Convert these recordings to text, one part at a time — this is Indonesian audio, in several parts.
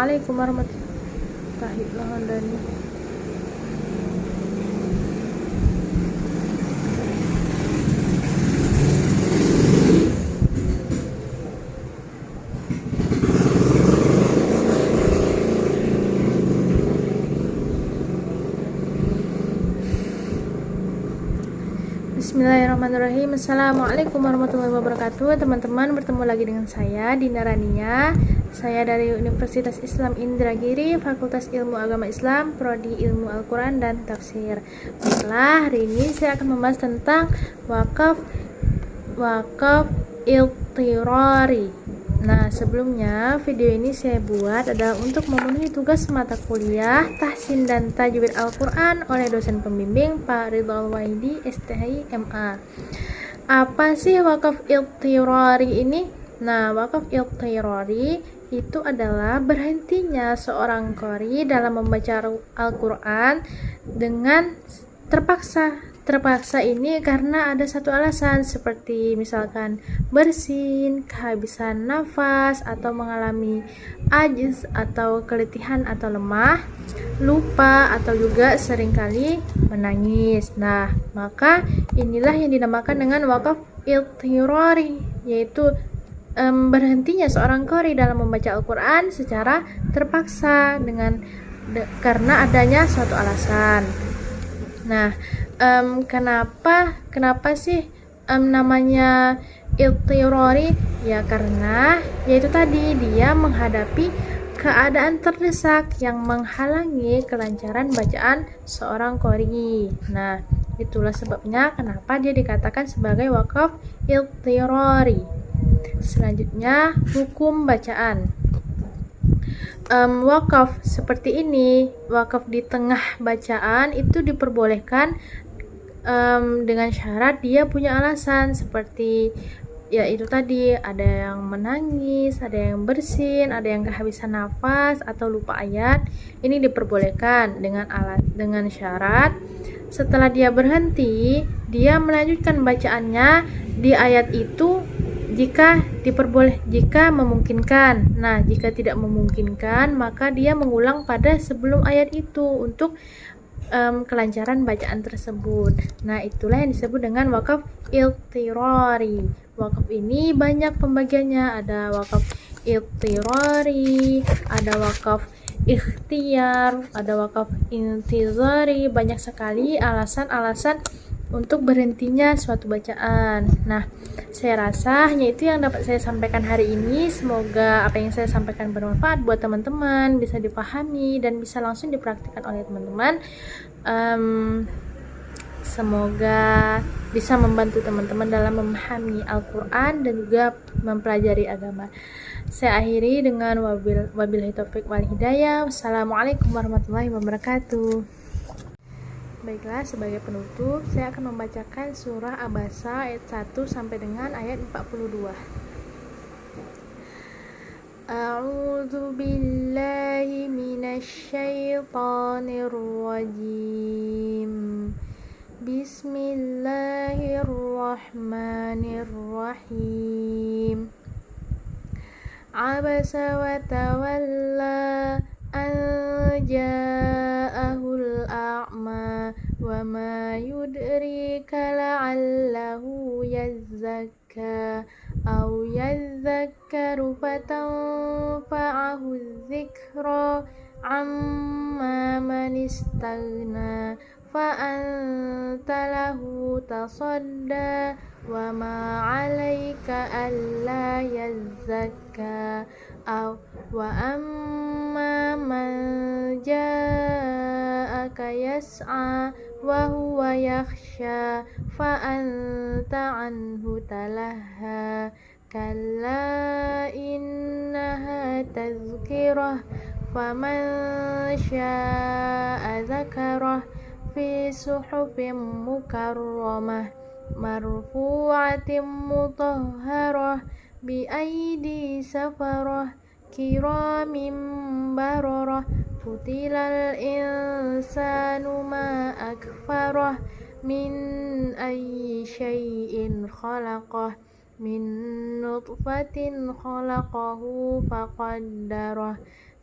Assalamualaikum warahmatullahi wabarakatuh. Bismillahirrahmanirrahim. Assalamualaikum warahmatullahi wabarakatuh. Teman-teman, bertemu lagi dengan saya Dina Rania. Saya dari Universitas Islam Indragiri, Fakultas Ilmu Agama Islam, Prodi Ilmu Al-Quran dan Tafsir. Baiklah, hari ini saya akan membahas tentang wakaf iltirari. Nah, sebelumnya video ini saya buat adalah untuk memenuhi tugas mata kuliah Tahsin dan Tajwid Al-Quran oleh dosen pembimbing Pak Ridwan Wahidi, STHI, MA. Apa sih wakaf iltirari ini? Nah, wakaf iltirari itu adalah berhentinya seorang qari dalam membaca Al-Quran dengan terpaksa. Terpaksa ini karena ada satu alasan, seperti misalkan bersin, kehabisan nafas, atau mengalami ajiz atau keletihan atau lemah, lupa, atau juga seringkali menangis. Nah, maka inilah yang dinamakan dengan wakaf iltirari, yaitu berhentinya seorang qari dalam membaca Al-Quran secara terpaksa karena adanya suatu alasan. Nah, kenapa sih namanya iltirari? Ya karena yaitu tadi dia menghadapi keadaan terdesak yang menghalangi kelancaran bacaan seorang qari. Nah, itulah sebabnya kenapa dia dikatakan sebagai wakaf iltirari. Selanjutnya, hukum bacaan. Wakaf seperti ini, wakaf di tengah bacaan itu diperbolehkan dengan syarat dia punya alasan, seperti ya itu tadi, ada yang menangis, ada yang bersin, ada yang kehabisan nafas atau lupa ayat. Ini diperbolehkan dengan syarat setelah dia berhenti, dia melanjutkan bacaannya di ayat itu jika memungkinkan. Nah, jika tidak memungkinkan, maka dia mengulang pada sebelum ayat itu untuk kelancaran bacaan tersebut. Nah, itulah yang disebut dengan wakaf iltirari. Wakaf ini banyak pembagiannya, ada wakaf iltirari, ada wakaf ikhtiyar, ada wakaf intizari. Banyak sekali alasan-alasan untuk berhentinya suatu bacaan. Nah, saya rasa hanya itu yang dapat saya sampaikan hari ini. Semoga apa yang saya sampaikan bermanfaat buat teman-teman, bisa dipahami dan bisa langsung dipraktikkan oleh teman-teman. Semoga bisa membantu teman-teman dalam memahami Al-Quran dan juga mempelajari agama. Saya akhiri dengan wabillahi taufiq wal hidayah. Wassalamualaikum warahmatullahi wabarakatuh. Baiklah, sebagai penutup saya akan membacakan surah Abasa ayat 1 sampai dengan ayat 42. A'udzu billahi minasy syaithanir rajim. Bismillahirrahmanirrahim. Abasa wa tawalla an ja'ahul a'ma wa ma yudrika la'allahu yazzakka aw yadhakkaru fatanfa'ahu dzikra amma man istaghna fa anta lahu tasadda wa ma 'alaika alla yazzakka wa amma man ja'aka yas'a wa huwa yakhsha fa anta anhu talaha kalla innaha tazkirah faman sya'a dzakarah fi suhufin mukarramah marfu'atin mutahharah bi aidi safarah kiramin bararah futilal insanu ma akfarah min ayyi syai'in khalaqah min nutfatin khalaqahu faqaddarah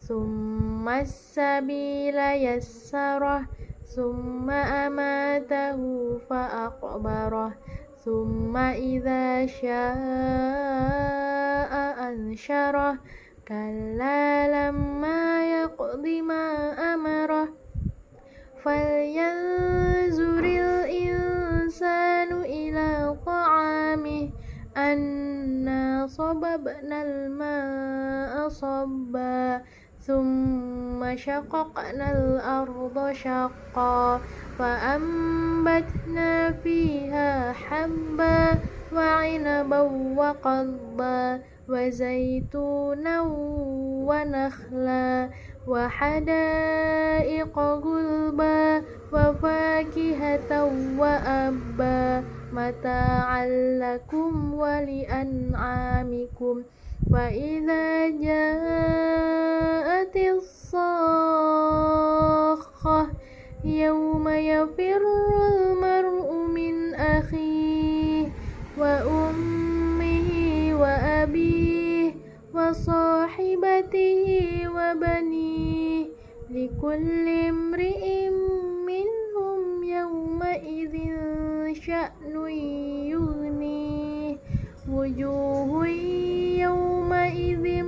summa as-sabila yassarah, summa amatahu fa'aqbarah, summa idza syaa'a ansyarah, kalla lamma yaqdi ma amarah, falyanzuril insanu ila ta'amih, anna sababnal ma'a sabba, summa syaqaqnal arda syaqqa, fa'ambatna fiha habba, wa 'inaban wa qadba, wa zaitunan wa nakhla, wa hadaiqa gulba, wa fakihatan wa abba, mata'an lakum wa li'an'amikum. Wa idza ja'atis sakhah, yawma yafirrul mar'u min akhihi wa ummihi wa abihi wa sahibatihi wa banihi, likulli imri'in minhum yawma idzin sya'nun yughnihi, wujuhun yawma idzin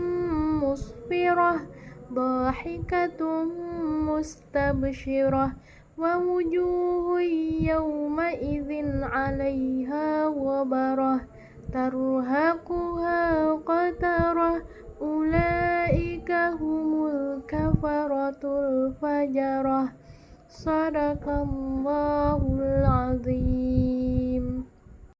musfirah, dhahikatun mustabshirah, wa wujuhun yawma idzin 'alaiha ghabarah, tarhaquha qatarah, ulaika humul kafaratul fajarah. Sadaqallahul azim.